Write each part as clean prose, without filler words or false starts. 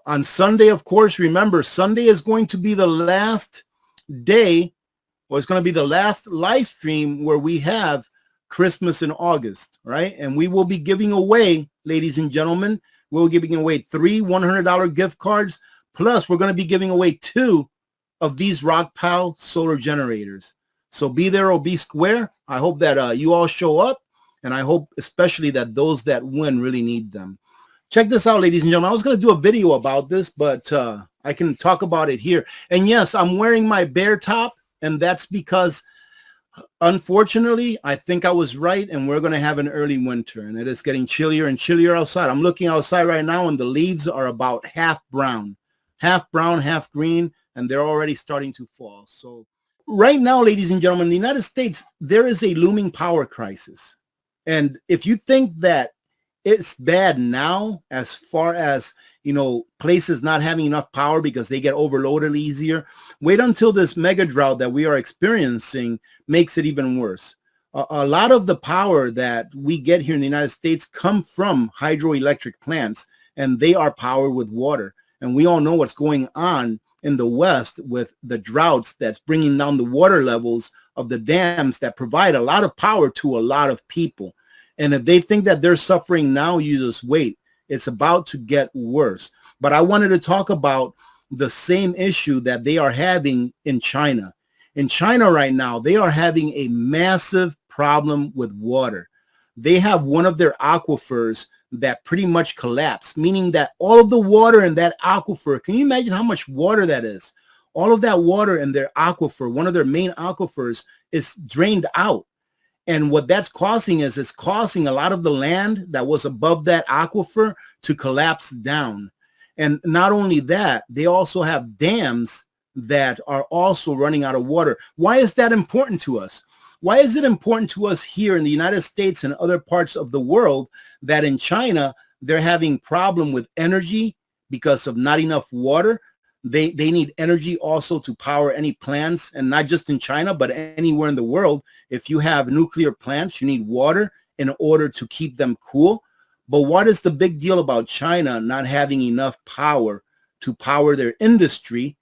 On Sunday, of course, remember, Sunday is going to be the last day, or it's going to be the last live stream where we have Christmas in August, right? And we will be giving away, ladies and gentlemen, we'll be giving away 3 $100 gift cards. Plus, we're going to be giving away 2 of these Powell solar generators. So be there or be square. I hope that you all show up. And I hope especially that those that win really need them. Check this out, ladies and gentlemen. I was going to do a video about this, but I can talk about it here. And yes, I'm wearing my bear top. And that's because, unfortunately, I think I was right. And we're going to have an early winter. And it is getting chillier and chillier outside. I'm looking outside right now, and the leaves are about half brown, half green. And they're already starting to fall. So right now, ladies and gentlemen, in the United States, there is a looming power crisis. And if you think that it's bad now, as far as, you know, places not having enough power because they get overloaded easier, wait until this mega drought that we are experiencing makes it even worse. A lot of the power that we get here in the United States come from hydroelectric plants, and they are powered with water. And we all know what's going on in the West with the droughts that's bringing down the water levels of the dams that provide a lot of power to a lot of people. And if they think that they're suffering now, you just wait. It's about to get worse. But I wanted to talk about the same issue that they are having in China. In China right now, they are having a massive problem with water. They have one of their aquifers that pretty much collapsed, meaning that all of the water in that aquifer, can you imagine how much water that is? All of that water in their aquifer, one of their main aquifers, is drained out. And what that's causing is it's causing a lot of the land that was above that aquifer to collapse down. And not only that, they also have dams that are also running out of water. Why is that important to us? Why is it important to us here in the United States and other parts of the world that in China, they're having problem with energy because of not enough water? They need energy also to power any plants, and not just in China, but anywhere in the world. If you have nuclear plants, you need water in order to keep them cool. But what is the big deal about China not having enough power to power their industry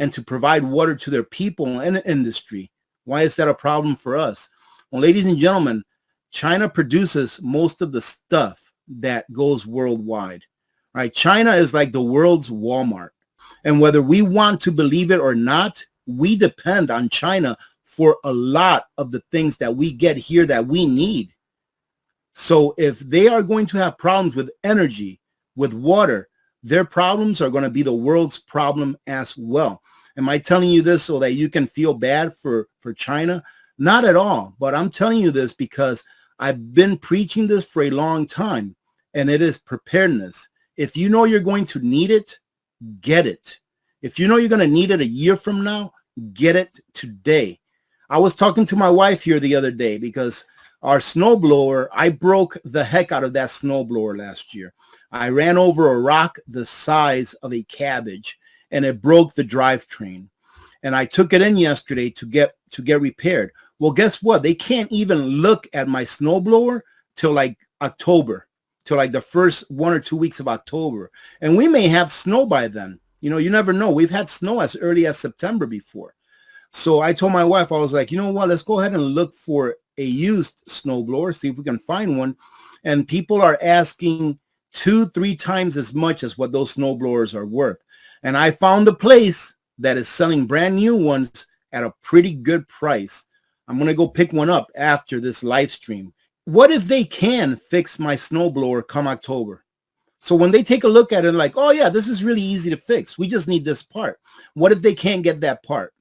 and to provide water to their people in the industry? Why is that a problem for us? Well, ladies and gentlemen, China produces most of the stuff that goes worldwide, right? China is like the world's Walmart. And whether we want to believe it or not, we depend on China for a lot of the things that we get here that we need. So if they are going to have problems with energy, with water, their problems are going to be the world's problem as well. Am I telling you this so that you can feel bad for China? Not at all. But I'm telling you this because I've been preaching this for a long time, and it is preparedness. If you know you're going to need it, get it. If you know you're going to need it a year from now, get it today. I was talking to my wife here the other day because our snowblower, I broke the heck out of that snowblower last year. I ran over a rock the size of a cabbage, and it broke the drivetrain. And I took it in yesterday to get repaired. Well, guess what? They can't even look at my snowblower till like October, till like the first 1 or 2 weeks of October. And we may have snow by then. You know, you never know. We've had snow as early as September before. So I told my wife, I was like, you know what? Let's go ahead and look for a used snowblower, see if we can find one. And people are asking 2-3 times as much as what those snowblowers are worth. And I found a place that is selling brand new ones at a pretty good price. I'm going to go pick one up after this live stream. What if they can fix my snowblower come October? So when they take a look at it, like, oh yeah, this is really easy to fix. We just need this part. What if they can't get that part?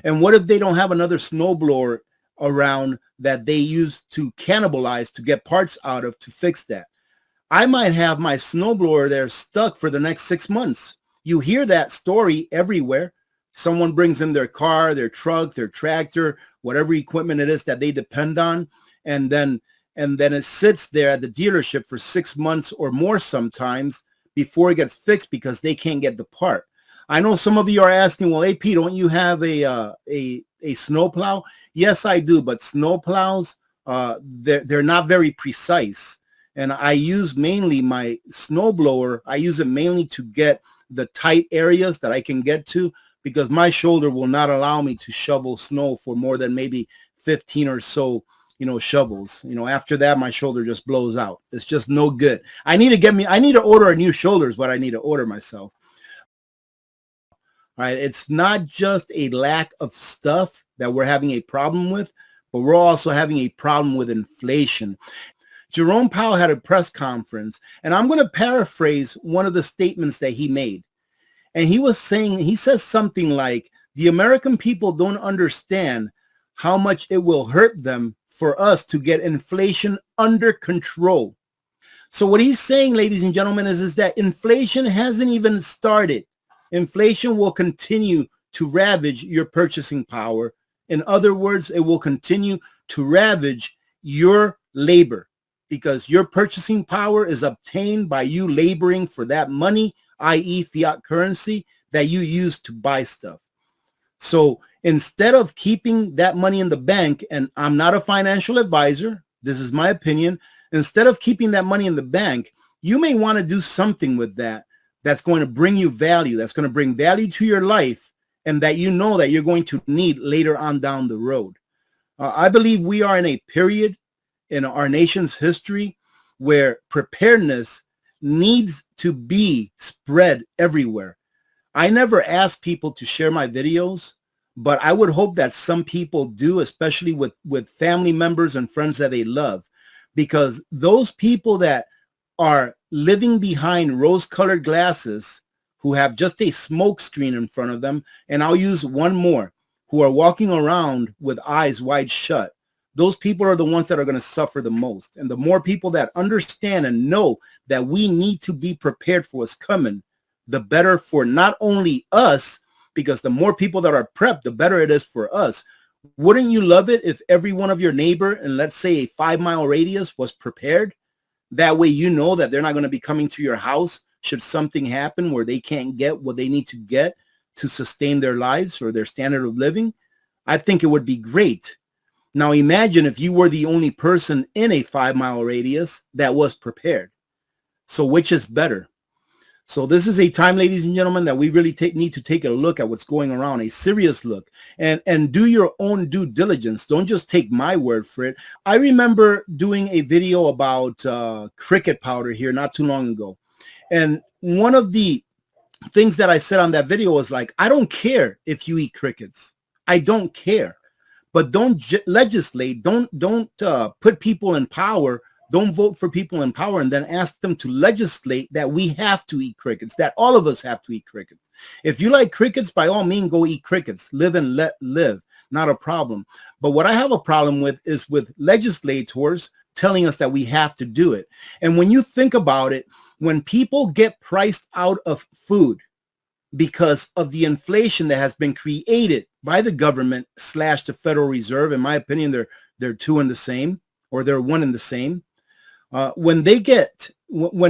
And what if they don't have another snowblower around that they use to cannibalize to get parts out of to fix that? I might have my snowblower there stuck for the next 6 months. You hear that story everywhere. Someone brings in their car, their truck, their tractor, whatever equipment it is that they depend on, and then it sits there at the dealership for 6 months or more sometimes before it gets fixed because they can't get the part. I know some of you are asking, well, AP, don't you have a snowplow? Yes, I do, but snowplows, they're not very precise. And I use mainly my snowblower. I use it mainly to get the tight areas that I can get to, because my shoulder will not allow me to shovel snow for more than maybe 15 or so, shovels. After that, my shoulder just blows out. It's just no good. I need to order a new shoulder is what I need to order myself. All right. It's not just a lack of stuff that we're having a problem with, but we're also having a problem with inflation. Jerome Powell had a press conference, and I'm going to paraphrase one of the statements that he made. And he says something like, the American people don't understand how much it will hurt them for us to get inflation under control. So what he's saying, ladies and gentlemen, is that inflation hasn't even started. Inflation will continue to ravage your purchasing power. In other words, it will continue to ravage your labor, because your purchasing power is obtained by you laboring for that money, i.e. fiat currency, that you use to buy stuff. So instead of keeping that money in the bank, and I'm not a financial advisor, this is my opinion, instead of keeping that money in the bank, you may want to do something with that that's going to bring you value, that's going to bring value to your life, and that you know that you're going to need later on down the road. I believe we are in a period in our nation's history where preparedness needs to be spread everywhere. I never ask people to share my videos, but I would hope that some people do, especially with family members and friends that they love, because those people that are living behind rose-colored glasses, who have just a smoke screen in front of them, and I'll use one more, who are walking around with eyes wide shut, those people are the ones that are going to suffer the most. And the more people that understand and know that we need to be prepared for what's coming, the better for not only us, because the more people that are prepped, the better it is for us. Wouldn't you love it if every one of your neighbor in, let's say, a 5-mile radius was prepared? That way you know that they're not going to be coming to your house should something happen where they can't get what they need to get to sustain their lives or their standard of living. I think it would be great. Now imagine if you were the only person in a 5-mile radius that was prepared. So which is better? So this is a time, ladies and gentlemen, that we really need to take a look at what's going around, a serious look, and do your own due diligence. Don't just take my word for it. I remember doing a video about cricket powder here not too long ago. And one of the things that I said on that video was like, I don't care if you eat crickets. I don't care. But don't legislate. Don't put people in power. Don't vote for people in power and then ask them to legislate that we have to eat crickets, that all of us have to eat crickets. If you like crickets, by all means, go eat crickets. Live and let live. Not a problem. But what I have a problem with is with legislators telling us that we have to do it. And when you think about it, when people get priced out of food because of the inflation that has been created by the government / the Federal Reserve, in my opinion, they're two in the same, or they're one in the same. When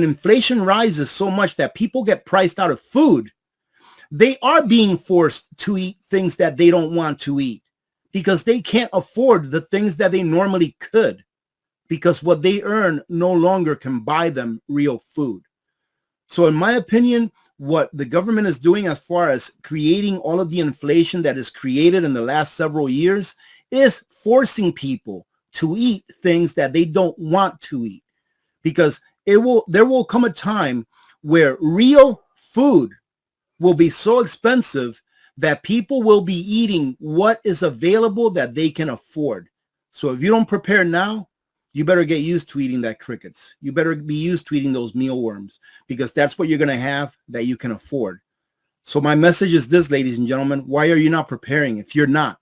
inflation rises so much that people get priced out of food, they are being forced to eat things that they don't want to eat because they can't afford the things that they normally could, because what they earn no longer can buy them real food. So in my opinion, what the government is doing as far as creating all of the inflation that is created in the last several years is forcing people to eat things that they don't want to eat, because there will come a time where real food will be so expensive that people will be eating what is available that they can afford. So if you don't prepare now, you better get used to eating that crickets. You better be used to eating those mealworms, because that's what you're going to have that you can afford. So my message is this, ladies and gentlemen. Why are you not preparing? If you're not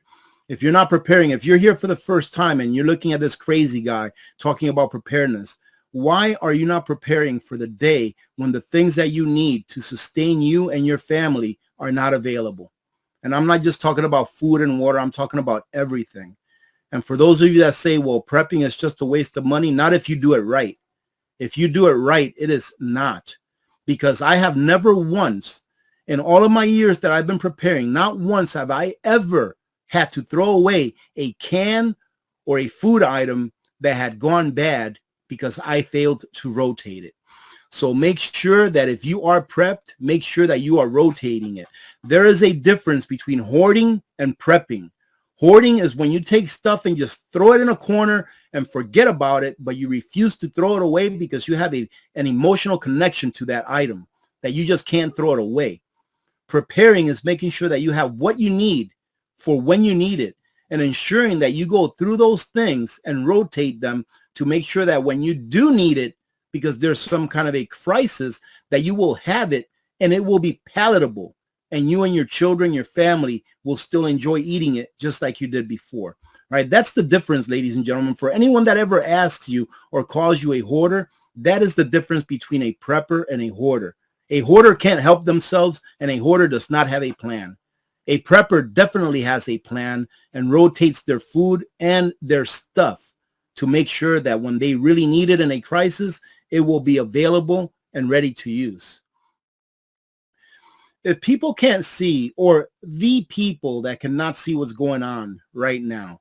preparing, if you're here for the first time and you're looking at this crazy guy talking about preparedness, why are you not preparing for the day when the things that you need to sustain you and your family are not available? And I'm not just talking about food and water. I'm talking about everything. And for those of you that say, well, prepping is just a waste of money, not if you do it right. If you do it right, it is not. Because I have never once, in all of my years that I've been preparing, not once have I ever had to throw away a can or a food item that had gone bad because I failed to rotate it. So make sure that if you are prepped, make sure that you are rotating it. There is a difference between hoarding and prepping. Hoarding is when you take stuff and just throw it in a corner and forget about it, but you refuse to throw it away because you have an emotional connection to that item that you just can't throw it away. Preparing is making sure that you have what you need for when you need it, and ensuring that you go through those things and rotate them to make sure that when you do need it, because there's some kind of a crisis, that you will have it and it will be palatable, and you and your children, your family will still enjoy eating it just like you did before. Right? That's the difference, ladies and gentlemen. For anyone that ever asks you or calls you a hoarder, that is the difference between a prepper and a hoarder. A hoarder can't help themselves, and a hoarder does not have a plan. A prepper definitely has a plan and rotates their food and their stuff to make sure that when they really need it in a crisis, it will be available and ready to use. If people can't see, or the people that cannot see what's going on right now,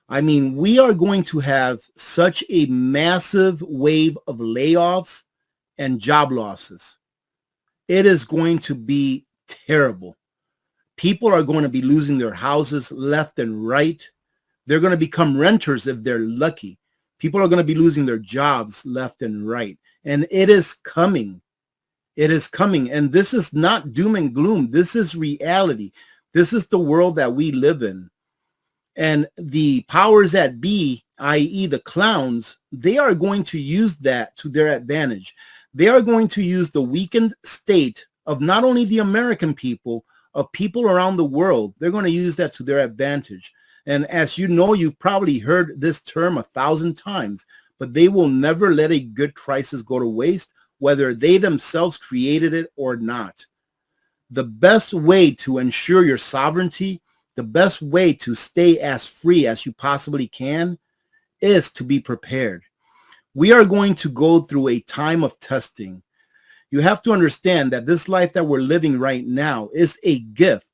I mean, we are going to have such a massive wave of layoffs and job losses. It is going to be terrible. People are going to be losing their houses left and right. They're going to become renters if they're lucky. People are going to be losing their jobs left and right. And it is coming. It is coming. And this is not doom and gloom. This is reality. This is the world that we live in. And the powers that be, i.e. the clowns, they are going to use that to their advantage. They are going to use the weakened state of not only the American people, of people around the world. They're going to use that to their advantage. And as you know, you've probably heard this term 1,000 times, but they will never let a good crisis go to waste, whether they themselves created it or not. The best way to ensure your sovereignty, the best way to stay as free as you possibly can, is to be prepared. We are going to go through a time of testing. You have to understand that this life that we're living right now is a gift.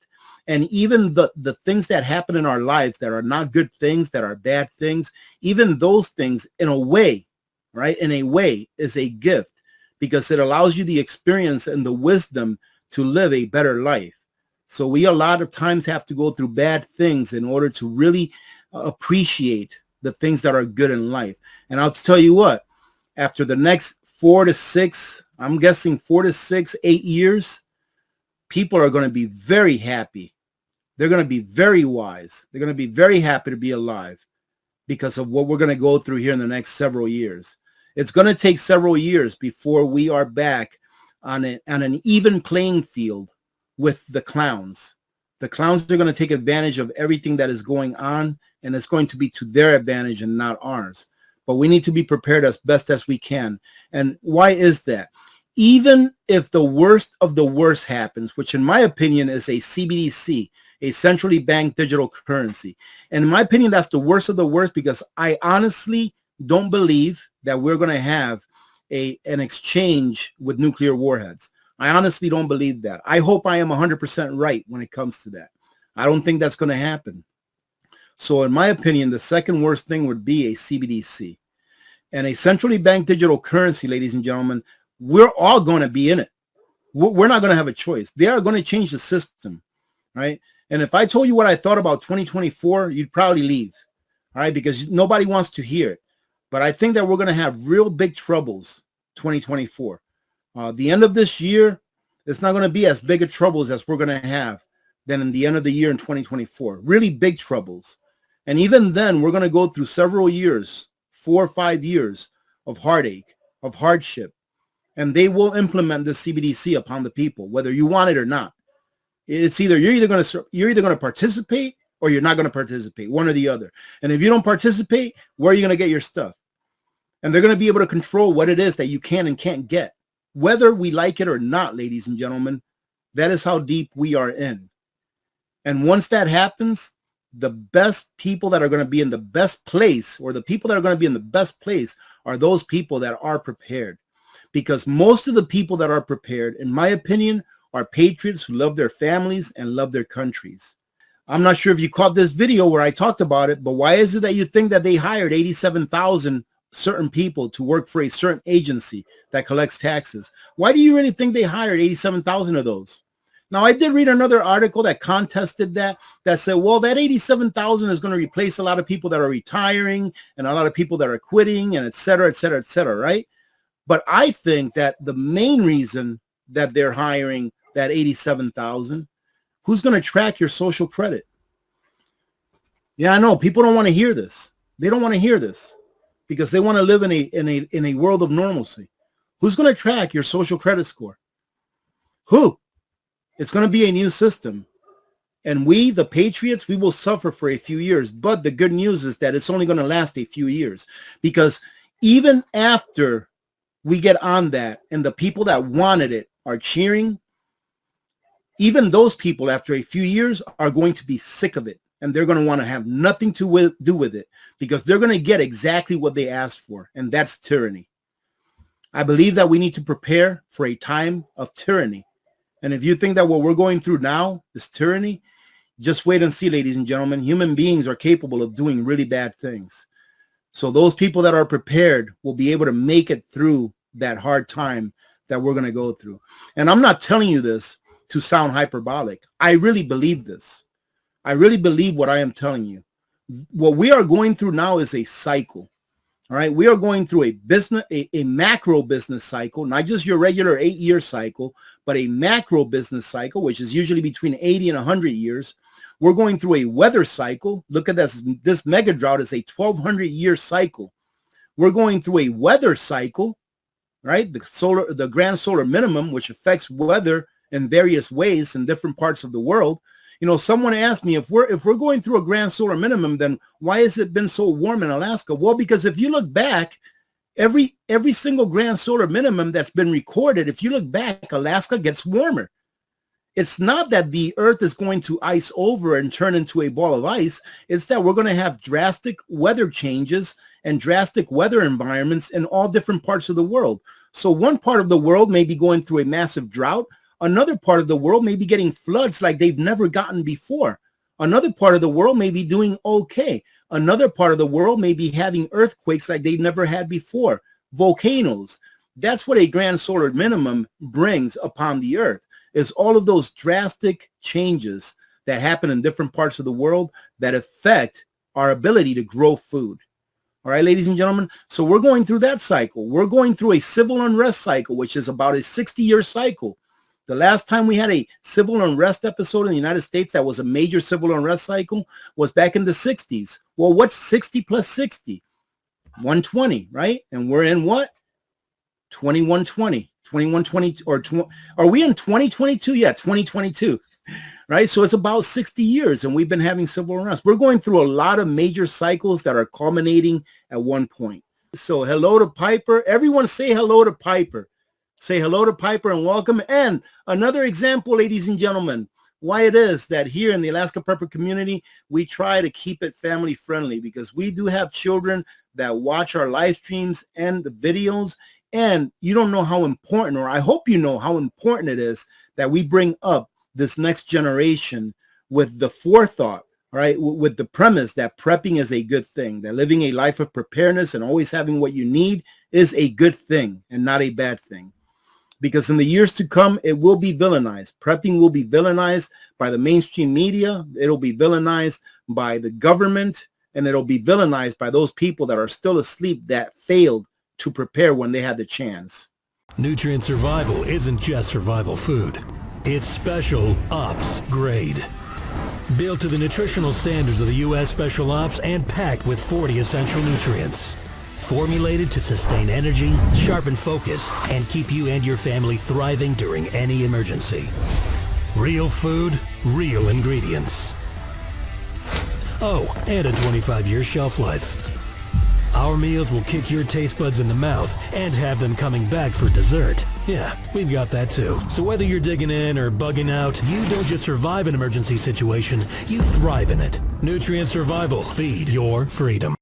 And even the things that happen in our lives that are not good things, that are bad things, even those things in a way, right, in a way is a gift, because it allows you the experience and the wisdom to live a better life. So we a lot of times have to go through bad things in order to really appreciate the things that are good in life. And I'll tell you what, after the next 4 to 6, I'm guessing 4 to 6, 8 years, people are going to be very happy. They're going to be very wise. They're going to be very happy to be alive because of what we're going to go through here in the next several years. It's going to take several years before we are back on an even playing field with the clowns. The clowns are going to take advantage of everything that is going on, and it's going to be to their advantage and not ours. But we need to be prepared as best as we can. And why is that? Even if the worst of the worst happens, which in my opinion is a Cbdc, a centrally banked digital currency. And in my opinion, that's the worst of the worst, because I honestly don't believe that we're going to have an exchange with nuclear warheads. I honestly don't believe that. I hope I am 100% right when it comes to that. I don't think that's going to happen. So in my opinion, the second worst thing would be a Cbdc. And a centrally banked digital currency, ladies and gentlemen, we're all going to be in it. We're not going to have a choice. They are going to change the system, right? And if I told you what I thought about 2024, you'd probably leave, all right, because nobody wants to hear it. But I think that we're going to have real big troubles 2024. The end of this year, it's not going to be as big of troubles as we're going to have than in the end of the year in 2024. Really big troubles. And even then, we're going to go through several years, 4 or 5 years of heartache, of hardship. And they will implement the Cbdc upon the people, whether you want it or not. It's either you're either going to participate or you're not going to participate, one or the other. And if you don't participate, where are you going to get your stuff? And they're going to be able to control what it is that you can and can't get, whether we like it or not, ladies and gentlemen. That is how deep we are in. And once that happens, the best people that are going to be in the best place, or the people that are going to be in the best place, are those people that are prepared. Because most of the people that are prepared, in my opinion, are patriots who love their families and love their countries. I'm not sure if you caught this video where I talked about it, but why is it that you think that they hired 87,000 certain people to work for a certain agency that collects taxes. Why do you really think they hired 87,000 of those? Now, I did read another article that contested that said, well, that 87,000 is going to replace a lot of people that are retiring and a lot of people that are quitting and et cetera, right? But I think that the main reason that they're hiring that 87,000, who's going to track your social credit? Yeah, I know people don't want to hear this. They don't want to hear this because they want to live in a world of normalcy. Who's going to track your social credit score? Who? It's going to be a new system. And we, the patriots, we will suffer for a few years. But the good news is that it's only going to last a few years, because even after we get on that and the people that wanted it are cheering, even those people after a few years are going to be sick of it. And they're going to want to have nothing to do with it, because they're going to get exactly what they asked for. And that's tyranny. I believe that we need to prepare for a time of tyranny. And if you think that what we're going through now is tyranny, just wait and see, ladies and gentlemen. Human beings are capable of doing really bad things. So those people that are prepared will be able to make it through that hard time that we're going to go through. And I'm not telling you this to sound hyperbolic. I really believe this. I really believe what I am telling you. What we are going through now is a cycle. All right, we are going through a macro business cycle, not just your regular 8-year cycle, but a macro business cycle, which is usually between 80 and 100 years. We're going through a weather cycle. Look at this. This mega drought is a 1,200-year cycle. We're going through a weather cycle, right? The grand solar minimum, which affects weather in various ways in different parts of the world. You know, someone asked me, if we're going through a grand solar minimum, then why has it been so warm in Alaska? Well, because if you look back, every single grand solar minimum that's been recorded, if you look back, Alaska gets warmer. It's not that the earth is going to ice over and turn into a ball of ice. It's that we're going to have drastic weather changes and drastic weather environments in all different parts of the world. So one part of the world may be going through a massive drought. Another part of the world may be getting floods like they've never gotten before. Another part of the world may be doing okay. Another part of the world may be having earthquakes like they've never had before. Volcanoes. That's what a grand solar minimum brings upon the earth, is all of those drastic changes that happen in different parts of the world that affect our ability to grow food. All right, ladies and gentlemen. So we're going through that cycle. We're going through a civil unrest cycle, which is about a 60-year cycle. The last time we had a civil unrest episode in the United States that was a major civil unrest cycle was back in the 60s. Well, what's 60 plus 60? 120, right? And we're in what? 2120, 2120, or are we in 2022? Yeah, 2022, right? So it's about 60 years and we've been having civil unrest. We're going through a lot of major cycles that are culminating at one point. So hello to Piper. Everyone say hello to Piper. Say hello to Piper and welcome. And another example, ladies and gentlemen, why it is that here in the Alaska Prepper community, we try to keep it family friendly, because we do have children that watch our live streams and the videos. And you don't know how important, or I hope you know how important it is that we bring up this next generation with the forethought, right? With the premise that prepping is a good thing, that living a life of preparedness and always having what you need is a good thing and not a bad thing. Because in the years to come, it will be villainized. Prepping will be villainized by the mainstream media. It'll be villainized by the government, and it'll be villainized by those people that are still asleep that failed to prepare when they had the chance. Nutrient survival isn't just survival food. It's special ops grade. Built to the nutritional standards of the U.S. Special Ops and packed with 40 essential nutrients. Formulated to sustain energy, sharpen focus, and keep you and your family thriving during any emergency. Real food, real ingredients. Oh, and a 25-year shelf life. Our meals will kick your taste buds in the mouth and have them coming back for dessert. Yeah, we've got that too. So whether you're digging in or bugging out, you don't just survive an emergency situation, you thrive in it. Nutrient survival. Feed your freedom.